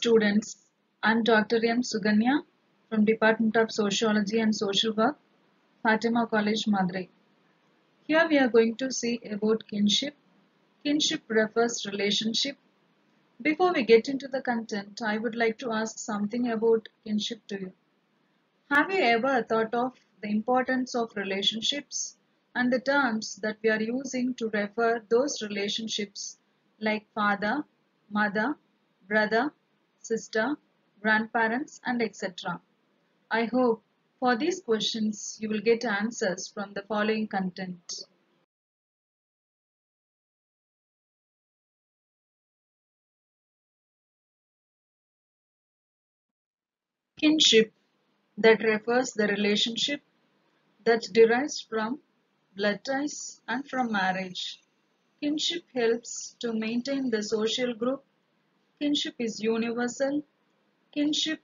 students, I'm Dr. M. Suganya from Department of Sociology and Social Work, Fatima College, Madurai. Here we are going to see about kinship. Kinship refers relationship. Before we get into the content, I would like to ask something about kinship to you. Have you ever thought of the importance of relationships and the terms that we are using to refer those relationships like father, mother, brother, sister, grandparents, and etc.? I hope for these questions you will get answers from the following content. Kinship, that refers the relationship that derives from blood ties and from marriage. Kinship helps to maintain the social group. Kinship is universal. Kinship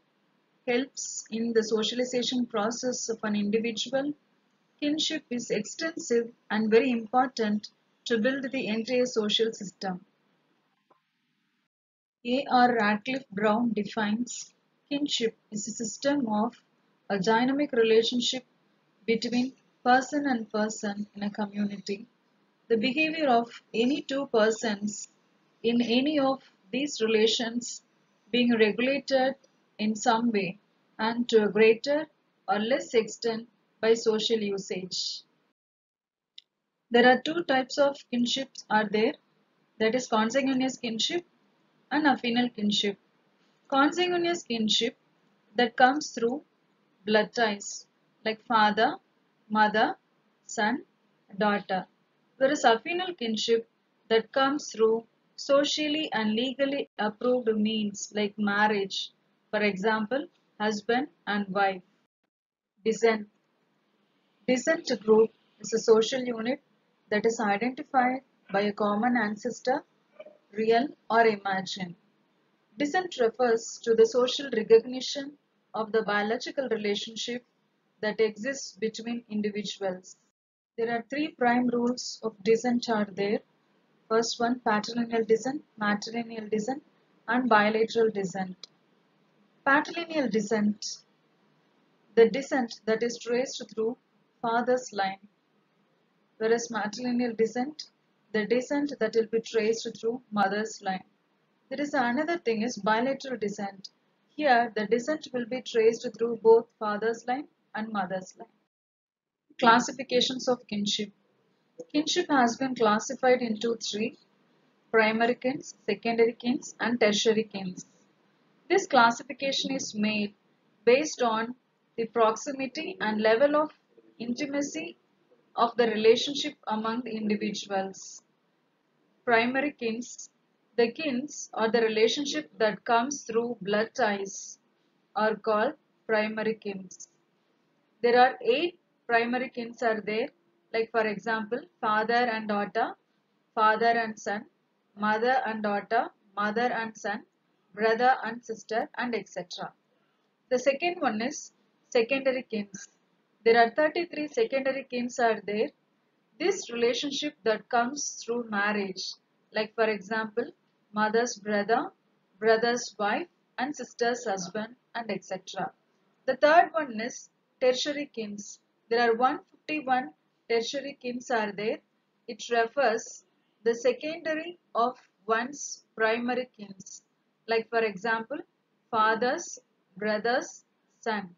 helps in the socialization process of an individual. Kinship is extensive and very important to build the entire social system. A. R. Radcliffe Brown defines kinship is a system of a dynamic relationship between person and person in a community. The behavior of any two persons in any of these relations being regulated in some way and to a greater or less extent by social usage. There are two types of kinships are there, that is consanguineous kinship and affinal kinship. Consanguineous kinship that comes through blood ties like father, mother, son, daughter. Whereas affinal kinship that comes through socially and legally approved means like marriage, for example, husband and wife. Descent. Descent group is a social unit that is identified by a common ancestor, real or imagined. Descent refers to the social recognition of the biological relationship that exists between individuals. There are three prime rules of descent are there. First one, patrilineal descent, matrilineal descent, and bilateral descent. Patrilineal descent, the descent that is traced through father's line, whereas matrilineal descent, the descent that will be traced through mother's line. There is another thing is bilateral descent. Here the descent will be traced through both father's line and mother's line. Classifications of kinship. Kinship has been classified into three: primary kins, secondary kins, and tertiary kins. This classification is made based on the proximity and level of intimacy of the relationship among the individuals. Primary kins. The kins or the relationship that comes through blood ties are called primary kins. There are 8 primary kins are there, like for example father and daughter, father and son, mother and daughter, mother and son, brother and sister, and etc. The second one is secondary kins. There are 33 secondary kins are there. This relationship that comes through marriage, like for example mother's brother, brother's wife, and sister's husband, and etc. The third one is tertiary kins. There are 151 tertiary kins are there. It refers the secondary of one's primary kins, like for example father's, brother's, son.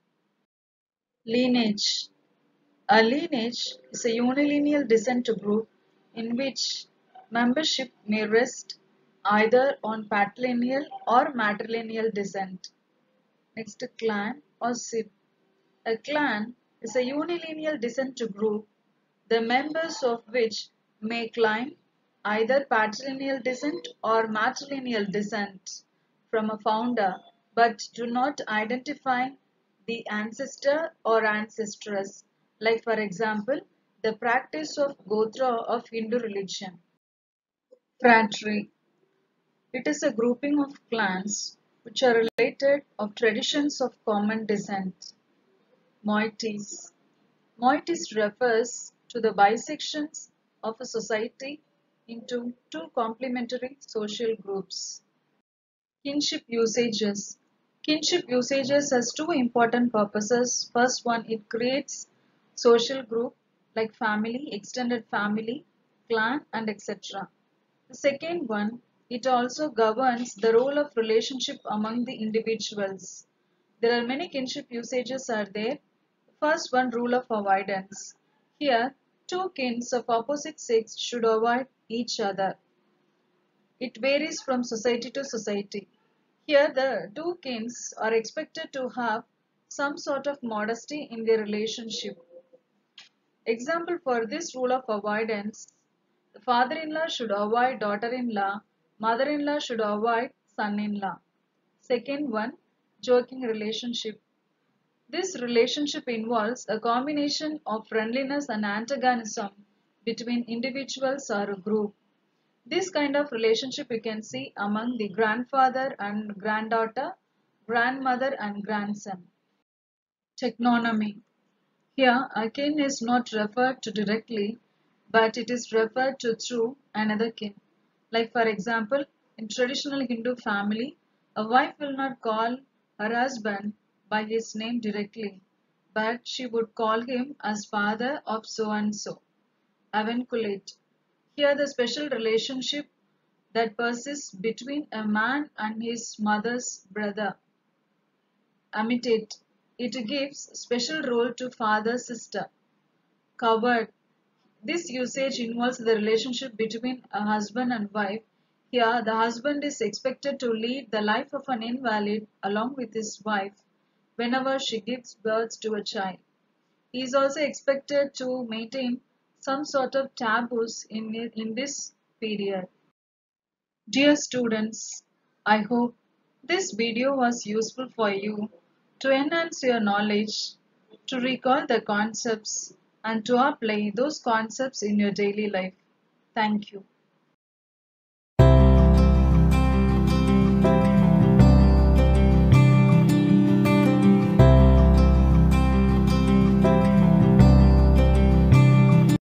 Lineage. A lineage is a unilineal descent group in which membership may rest either on patrilineal or matrilineal descent. Next, clan or sib. A clan is a unilineal descent group, the members of which may claim either patrilineal descent or matrilineal descent from a founder but do not identify the ancestor or ancestress, like for example the practice of Gotra of Hindu religion. Phratry. It is a grouping of clans which are related of traditions of common descent. Moieties. Moieties refers to the bisections of a society into two complementary social groups. Kinship usages. Kinship usages has two important purposes. First one, it creates social group like family, extended family, clan and etc. The second one, it also governs the role of relationship among the individuals. There are many kinship usages are there. First one, rule of avoidance. Here, two kins of opposite sex should avoid each other. It varies from society to society. Here, the two kins are expected to have some sort of modesty in their relationship. Example for this rule of avoidance, the father-in-law should avoid daughter-in-law, mother-in-law should avoid son-in-law. Second one, joking relationship. This relationship involves a combination of friendliness and antagonism between individuals or a group. This kind of relationship you can see among the grandfather and granddaughter, grandmother and grandson. Technonymy. Here, a kin is not referred to directly, but it is referred to through another kin. Like for example, in traditional Hindu family, a wife will not call her husband by his name directly, but she would call him as father of so and so. Avinculate. Here the special relationship that persists between a man and his mother's brother. Amitate. It gives special role to father sister. Covered. This usage involves the relationship between a husband and wife. Here, the husband is expected to lead the life of an invalid along with his wife whenever she gives birth to a child. He is also expected to maintain some sort of taboos in this period. Dear students, I hope this video was useful for you to enhance your knowledge, to recall the concepts, and to apply those concepts in your daily life. Thank you.